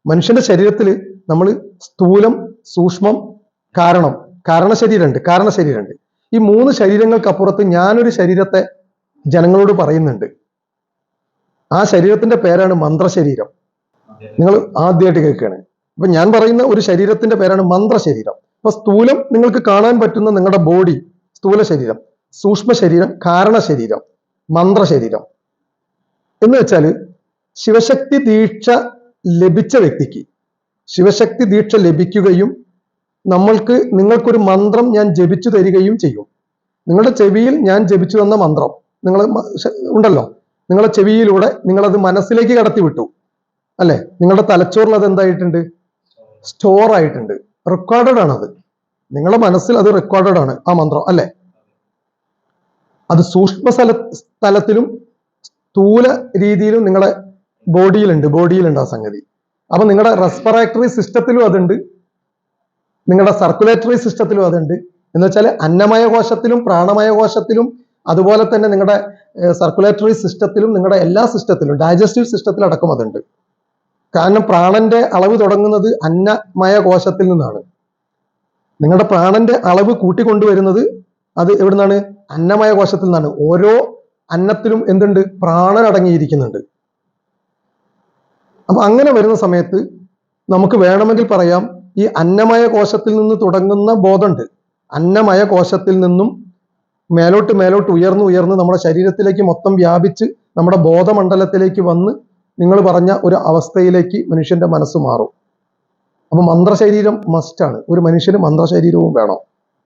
മനുഷ്യന്റെ ശരീരത്തിൽ നമ്മൾ സ്ഥൂലം, സൂക്ഷ്മം, കാരണശരീരമുണ്ട്. ഈ 3 ശരീരങ്ങൾക്കപ്പുറത്ത് ഞാനൊരു ശരീരത്തെ ജനങ്ങളോട് പറയുന്നുണ്ട്. ആ ശരീരത്തിന്റെ പേരാണ് മന്ത്രശരീരം. നിങ്ങൾ ആദ്യമായിട്ട് കേൾക്കുകയാണ്. അപ്പൊ ഞാൻ പറയുന്ന ഒരു ശരീരത്തിന്റെ പേരാണ് മന്ത്രശരീരം. അപ്പൊ സ്ഥൂലം നിങ്ങൾക്ക് കാണാൻ പറ്റുന്ന നിങ്ങളുടെ ബോഡി, സ്ഥൂല ശരീരം, സൂക്ഷ്മ ശരീരം, കാരണശരീരം, മന്ത്രശരീരം എന്ന് വെച്ചാൽ ശിവശക്തി ദീക്ഷ ലഭിച്ച വ്യക്തിക്ക് ശിവശക്തി ദീക്ഷ ലഭിക്കുകയും നിങ്ങൾക്കൊരു മന്ത്രം ഞാൻ ജപിച്ചു തരികയും ചെയ്യും. നിങ്ങളുടെ ചെവിയിൽ ഞാൻ ജപിച്ചു തന്ന മന്ത്രം നിങ്ങൾ ഉണ്ടല്ലോ, നിങ്ങളുടെ ചെവിയിലൂടെ നിങ്ങളത് മനസ്സിലേക്ക് കടത്തി വിട്ടു അല്ലെ? നിങ്ങളുടെ തലച്ചോറിൽ അത് എന്തായിട്ടുണ്ട്? സ്റ്റോർ ആയിട്ടുണ്ട്, റെക്കോർഡഡ് ആണത്. നിങ്ങളുടെ മനസ്സിൽ അത് റെക്കോർഡഡ് ആണ് ആ മന്ത്രം അല്ലെ? അത് സൂക്ഷ്മ സ്ഥലത്തിലും സ്ഥൂല രീതിയിലും നിങ്ങളുടെ ബോഡിയിലുണ്ട് ആ സംഗതി. അപ്പൊ നിങ്ങളുടെ റെസ്പിറേറ്ററി സിസ്റ്റത്തിലും അതുണ്ട്, നിങ്ങളുടെ സർക്കുലേറ്ററി സിസ്റ്റത്തിലും അതുണ്ട്. എന്ന് വെച്ചാൽ അന്നമയ കോശത്തിലും പ്രാണമയ കോശത്തിലും അതുപോലെ തന്നെ നിങ്ങളുടെ സർക്കുലേറ്ററി സിസ്റ്റത്തിലും നിങ്ങളുടെ എല്ലാ സിസ്റ്റത്തിലും ഡൈജസ്റ്റീവ് സിസ്റ്റത്തിലും അടക്കം അതുണ്ട്. കാരണം പ്രാണന്റെ അളവ് തുടങ്ങുന്നത് അന്നമയ കോശത്തിൽ നിന്നാണ്. നിങ്ങളുടെ പ്രാണന്റെ അളവ് കൂട്ടിക്കൊണ്ടുവരുന്നത് അത് എവിടെ നിന്നാണ്? അന്നമയ കോശത്തിൽ നിന്നാണ്. ഓരോ അന്നത്തിലും എന്തുണ്ട്? പ്രാണൻ അടങ്ങിയിരിക്കുന്നുണ്ട്. അപ്പൊ അങ്ങനെ വരുന്ന സമയത്ത് നമുക്ക് വേണമെങ്കിൽ പറയാം, ഈ അന്നമയ കോശത്തിൽ നിന്ന് തുടങ്ങുന്ന ബോധമുണ്ട്. അന്നമയ കോശത്തിൽ നിന്നും മേലോട്ട് ഉയർന്ന് നമ്മുടെ ശരീരത്തിലേക്ക് മൊത്തം വ്യാപിച്ച് നമ്മുടെ ബോധമണ്ഡലത്തിലേക്ക് വന്ന് നിങ്ങൾ പറഞ്ഞ ഒരു അവസ്ഥയിലേക്ക് മനുഷ്യന്റെ മനസ്സ് മാറും. അപ്പൊ മന്ത്രശരീരം മസ്റ്റാണ്. ഒരു മനുഷ്യന് മന്ത്രശരീരവും വേണം.